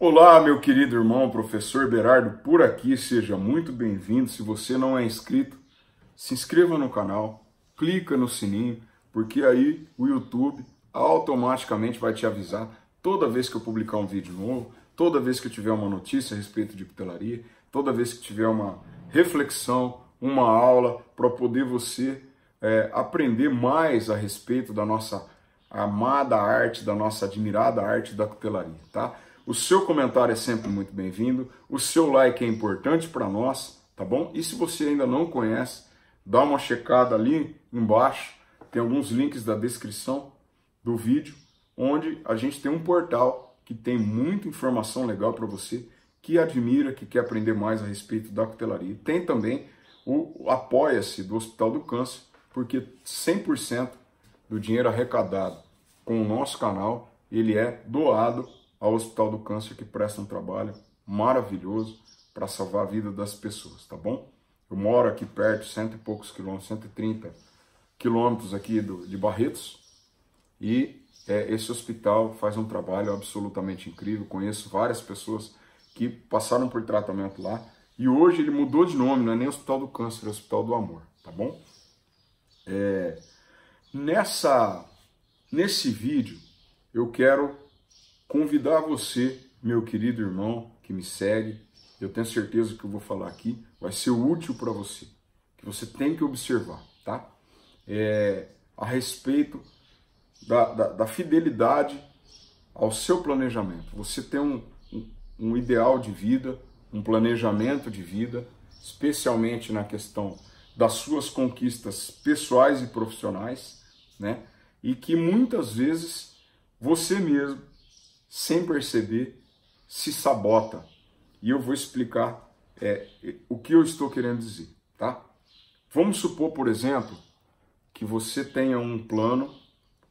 Olá, meu querido irmão, professor Berardo por aqui, seja muito bem-vindo. Se você não é inscrito, se inscreva no canal, clica no sininho, porque aí o YouTube automaticamente vai te avisar toda vez que eu publicar um vídeo novo, toda vez que eu tiver uma notícia a respeito de cutelaria, toda vez que tiver uma reflexão, uma aula, para poder você aprender mais a respeito da nossa amada arte, da nossa admirada arte da cutelaria, tá? O seu comentário é sempre muito bem-vindo, o seu like é importante para nós, tá bom? E se você ainda não conhece, dá uma checada ali embaixo, tem alguns links da descrição do vídeo, onde a gente tem um portal que tem muita informação legal para você que admira, que quer aprender mais a respeito da cutelaria. Tem também o Apoia-se do Hospital do Câncer, porque 100% do dinheiro arrecadado com o nosso canal, ele é doado ao Hospital do Câncer, que presta um trabalho maravilhoso para salvar a vida das pessoas, tá bom? Eu moro aqui perto, cento e poucos quilômetros, 130 quilômetros aqui de Barretos, e esse hospital faz um trabalho absolutamente incrível. Conheço várias pessoas que passaram por tratamento lá, e hoje ele mudou de nome, não é nem Hospital do Câncer, é Hospital do Amor, tá bom? Nesse vídeo, eu quero convidar você, meu querido irmão que me segue. Eu tenho certeza que o que eu vou falar aqui vai ser útil para você, que você tem que observar, tá? A respeito da fidelidade ao seu planejamento. Você tem um ideal de vida, um planejamento de vida, especialmente na questão das suas conquistas pessoais e profissionais, né? E que muitas vezes você mesmo, sem perceber, se sabota. E eu vou explicar o que eu estou querendo dizer, tá? Vamos supor, por exemplo, que você tenha um plano,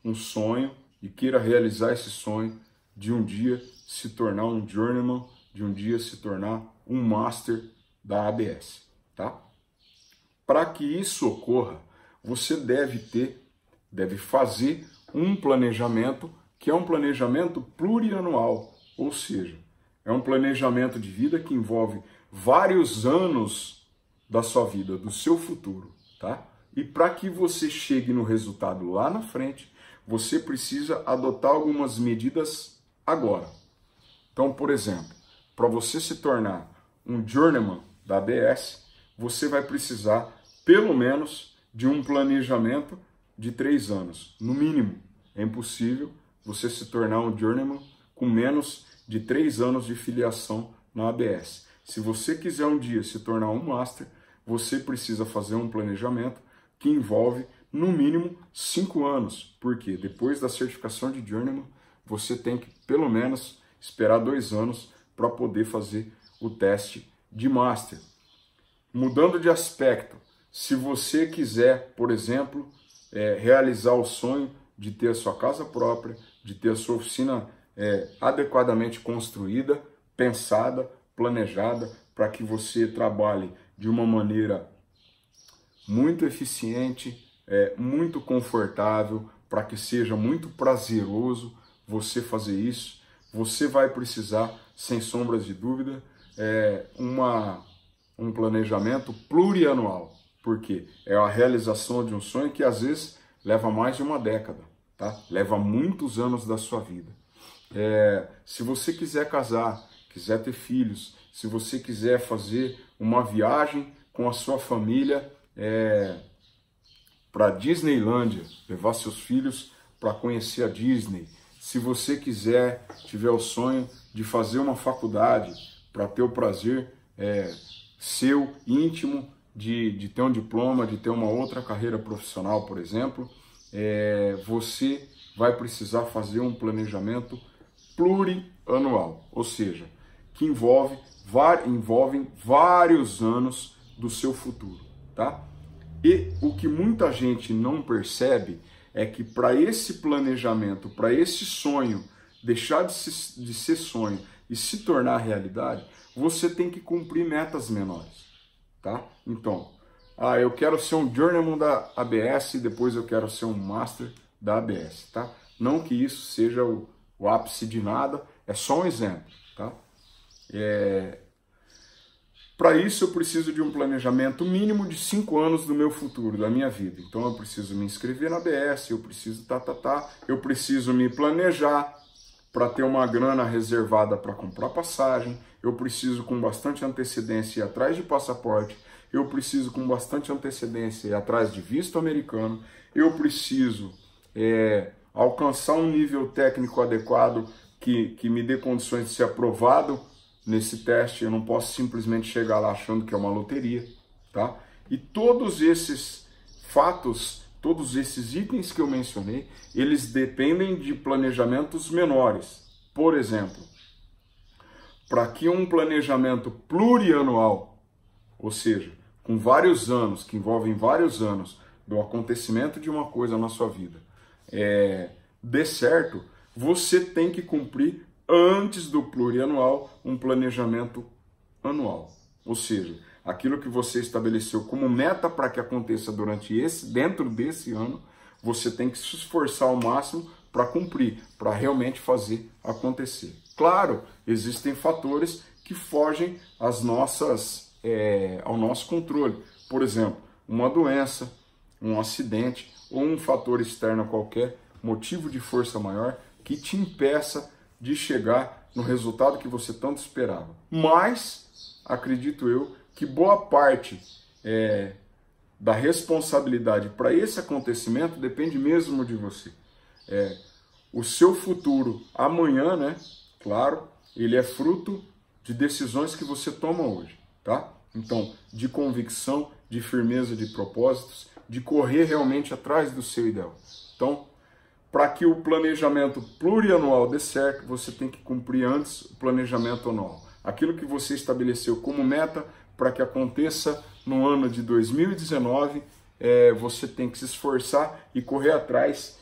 um sonho, e queira realizar esse sonho de um dia se tornar um journeyman, de um dia se tornar um master da ABS, tá? Para que isso ocorra, você deve fazer um planejamento que é um planejamento plurianual, ou seja, é um planejamento de vida que envolve vários anos da sua vida, do seu futuro, tá? E para que você chegue no resultado lá na frente, você precisa adotar algumas medidas agora. Então, por exemplo, para você se tornar um journeyman da ABS, você vai precisar pelo menos de um planejamento de 3 anos, no mínimo. É impossível você se tornar um journeyman com menos de 3 anos de filiação na ABS. Se você quiser um dia se tornar um master, você precisa fazer um planejamento que envolve no mínimo 5 anos, porque depois da certificação de journeyman, você tem que pelo menos esperar 2 anos para poder fazer o teste de master. Mudando de aspecto, se você quiser, por exemplo, realizar o sonho de ter a sua casa própria, de ter a sua oficina adequadamente construída, pensada, planejada, para que você trabalhe de uma maneira muito eficiente, muito confortável, para que seja muito prazeroso você fazer isso, você vai precisar, sem sombras de dúvida, um planejamento plurianual, porque é a realização de um sonho que às vezes leva mais de uma década, tá? Leva muitos anos da sua vida. Se você quiser casar, quiser ter filhos, se você quiser fazer uma viagem com a sua família para Disneylândia, levar seus filhos para conhecer a Disney, se você tiver o sonho de fazer uma faculdade para ter o prazer seu íntimo de ter um diploma, de ter uma outra carreira profissional, por exemplo, você vai precisar fazer um planejamento plurianual, ou seja, que envolvem vários anos do seu futuro, tá? E o que muita gente não percebe é que para esse planejamento, para esse sonho deixar de ser sonho e se tornar realidade, você tem que cumprir metas menores, tá? Então, eu quero ser um journeyman da ABS e depois eu quero ser um master da ABS, tá? Não que isso seja o ápice de nada, é só um exemplo. tá? Para isso eu preciso de um planejamento mínimo de 5 anos do meu futuro, da minha vida. Então eu preciso me inscrever na ABS, eu preciso eu preciso me planejar para ter uma grana reservada para comprar passagem, eu preciso com bastante antecedência ir atrás de passaporte, eu preciso com bastante antecedência ir atrás de visto americano, eu preciso alcançar um nível técnico adequado que me dê condições de ser aprovado nesse teste. Eu não posso simplesmente chegar lá achando que é uma loteria, tá? E todos esses fatos, todos esses itens que eu mencionei, eles dependem de planejamentos menores. Por exemplo, para que um planejamento plurianual, ou seja, com vários anos, que envolvem vários anos do acontecimento de uma coisa na sua vida, dê certo, você tem que cumprir antes do plurianual um planejamento anual. Ou seja, aquilo que você estabeleceu como meta para que aconteça dentro desse ano, você tem que se esforçar ao máximo para cumprir, para realmente fazer acontecer. Claro, existem fatores que fogem ao nosso controle. Por exemplo, uma doença, um acidente ou um fator externo qualquer, motivo de força maior, que te impeça de chegar no resultado que você tanto esperava. Mas, acredito eu, que boa parte da responsabilidade para esse acontecimento depende mesmo de você. O seu futuro amanhã, né? Claro, ele é fruto de decisões que você toma hoje, tá? Então, de convicção, de firmeza de propósitos, de correr realmente atrás do seu ideal. Então, para que o planejamento plurianual dê certo, você tem que cumprir antes o planejamento anual. Aquilo que você estabeleceu como meta para que aconteça no ano de 2019, você tem que se esforçar e correr atrás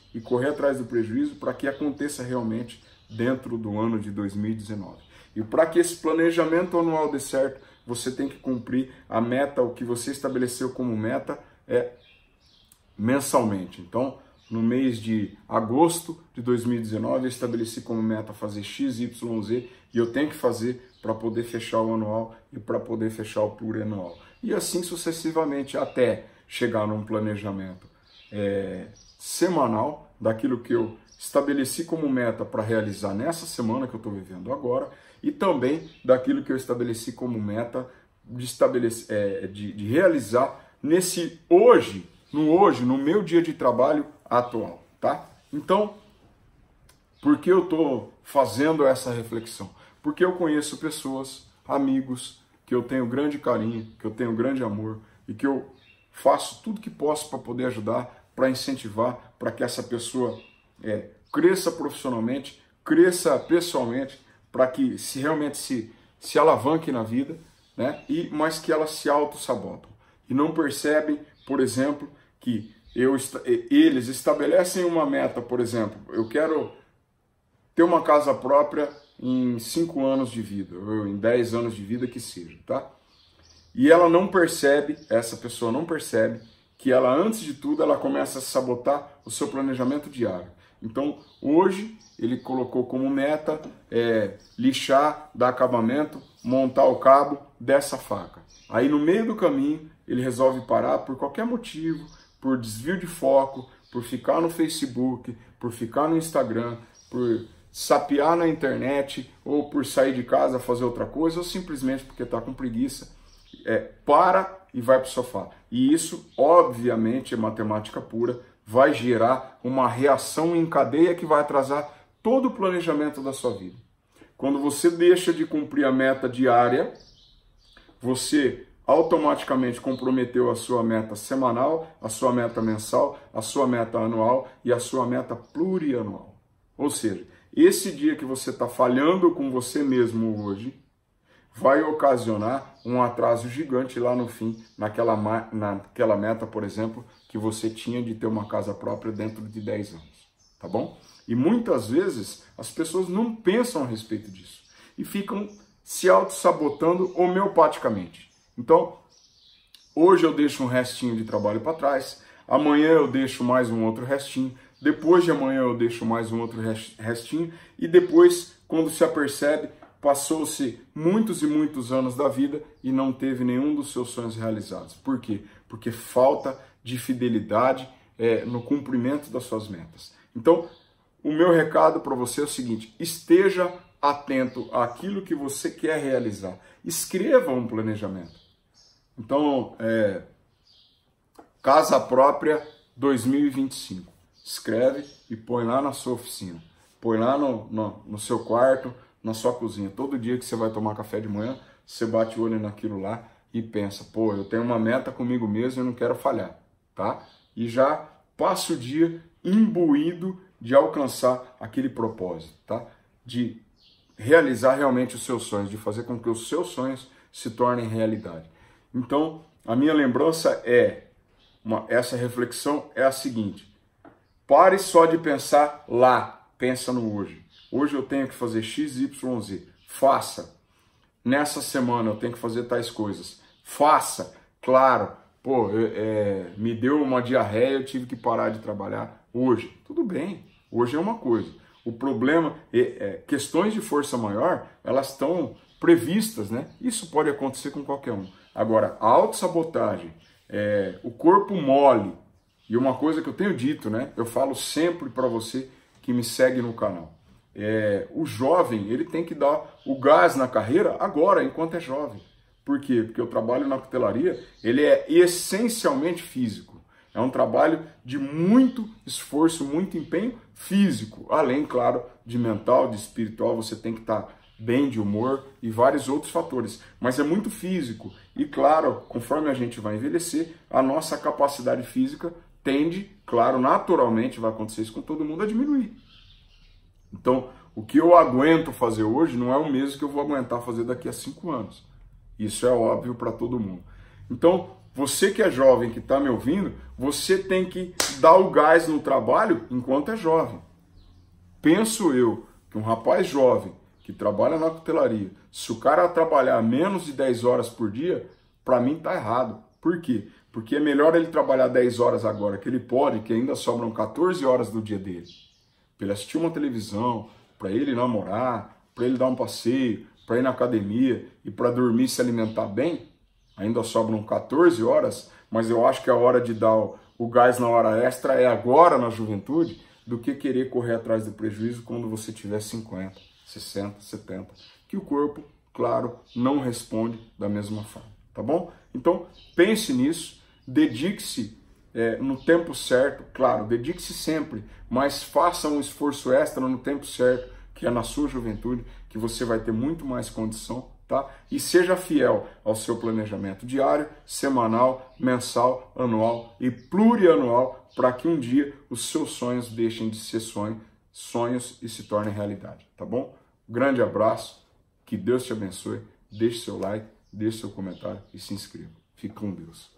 do prejuízo para que aconteça realmente dentro do ano de 2019. E para que esse planejamento anual dê certo, você tem que cumprir a meta, o que você estabeleceu como meta mensalmente. Então, no mês de agosto de 2019, eu estabeleci como meta fazer X, Y, Z, e eu tenho que fazer para poder fechar o anual e para poder fechar o plurianual. E assim sucessivamente, até chegar num planejamento semanal daquilo que eu estabeleci como meta para realizar nessa semana que eu estou vivendo agora, e também daquilo que eu estabeleci como meta de realizar no meu dia de trabalho atual, tá? Então, por que eu estou fazendo essa reflexão? Porque eu conheço pessoas, amigos, que eu tenho grande carinho, que eu tenho grande amor e que eu faço tudo que posso para poder ajudar, para incentivar, para que essa pessoa cresça profissionalmente, cresça pessoalmente, para que realmente se alavanque na vida, né? Mas que elas se auto-sabotam e não percebem, por exemplo, que eles estabelecem uma meta, por exemplo, eu quero ter uma casa própria em 5 anos de vida, ou em 10 anos de vida que seja, tá? E ela não percebe, essa pessoa não percebe, que ela, antes de tudo, ela começa a sabotar o seu planejamento diário. Então, hoje, ele colocou como meta lixar, dar acabamento, montar o cabo dessa faca. Aí, no meio do caminho, ele resolve parar por qualquer motivo, por desvio de foco, por ficar no Facebook, por ficar no Instagram, por sapear na internet, ou por sair de casa fazer outra coisa, ou simplesmente porque está com preguiça, para e vai para o sofá. E isso, obviamente, é matemática pura, vai gerar uma reação em cadeia que vai atrasar todo o planejamento da sua vida. Quando você deixa de cumprir a meta diária, você automaticamente comprometeu a sua meta semanal, a sua meta mensal, a sua meta anual e a sua meta plurianual. Ou seja, esse dia que você está falhando com você mesmo hoje, vai ocasionar um atraso gigante lá no fim, naquela meta, por exemplo, que você tinha de ter uma casa própria dentro de 10 anos, tá bom? E muitas vezes as pessoas não pensam a respeito disso e ficam se auto-sabotando homeopaticamente. Então, hoje eu deixo um restinho de trabalho para trás, amanhã eu deixo mais um outro restinho, depois de amanhã eu deixo mais um outro restinho e depois, quando se apercebe, passou-se muitos e muitos anos da vida e não teve nenhum dos seus sonhos realizados. Por quê? Porque falta de fidelidade no cumprimento das suas metas. Então, o meu recado para você é o seguinte: esteja atento àquilo que você quer realizar. Escreva um planejamento. Então, Casa Própria 2025. Escreve e põe lá na sua oficina. Põe lá no seu quarto, na sua cozinha. Todo dia que você vai tomar café de manhã, você bate o olho naquilo lá e pensa, pô, eu tenho uma meta comigo mesmo e eu não quero falhar, tá? E já passa o dia imbuído de alcançar aquele propósito, tá? De realizar realmente os seus sonhos, de fazer com que os seus sonhos se tornem realidade. Então, a minha lembrança essa reflexão é a seguinte: pare só de pensar lá, pensa no hoje. Hoje eu tenho que fazer X, Y, Z. Faça. Nessa semana eu tenho que fazer tais coisas. Faça. Claro, pô, me deu uma diarreia, eu tive que parar de trabalhar hoje. Tudo bem, hoje é uma coisa. O problema questões de força maior, elas estão previstas, né? Isso pode acontecer com qualquer um. Agora, a autossabotagem, o corpo mole, e uma coisa que eu tenho dito, né? Eu falo sempre para você que me segue no canal. O jovem, ele tem que dar o gás na carreira agora, enquanto é jovem. Por quê? Porque o trabalho na cutelaria, ele é essencialmente físico. É um trabalho de muito esforço, muito empenho físico. Além, claro, de mental, de espiritual, você tem que estar bem de humor e vários outros fatores. Mas é muito físico. E, claro, conforme a gente vai envelhecer, a nossa capacidade física tende, claro, naturalmente, vai acontecer isso com todo mundo, a diminuir. Então, o que eu aguento fazer hoje não é o mesmo que eu vou aguentar fazer daqui a 5 anos. Isso é óbvio para todo mundo. Então, você que é jovem, que está me ouvindo, você tem que dar o gás no trabalho enquanto é jovem. Penso eu que um rapaz jovem que trabalha na cutelaria, se o cara trabalhar menos de 10 horas por dia, para mim está errado. Por quê? Porque é melhor ele trabalhar 10 horas agora, que ele pode, que ainda sobram 14 horas do dia dele. Para ele assistir uma televisão, para ele namorar, para ele dar um passeio, para ir na academia e para dormir e se alimentar bem, ainda sobram 14 horas, mas eu acho que a hora de dar o gás na hora extra é agora na juventude, do que querer correr atrás do prejuízo quando você tiver 50, 60, 70. Que o corpo, claro, não responde da mesma forma, tá bom? Então, pense nisso, dedique-se no tempo certo, claro, dedique-se sempre, mas faça um esforço extra no tempo certo, que é na sua juventude, que você vai ter muito mais condição, tá? E seja fiel ao seu planejamento diário, semanal, mensal, anual e plurianual, para que um dia os seus sonhos deixem de ser sonhos e se tornem realidade, tá bom? Grande abraço, que Deus te abençoe, deixe seu like, deixe seu comentário e se inscreva. Fique com Deus.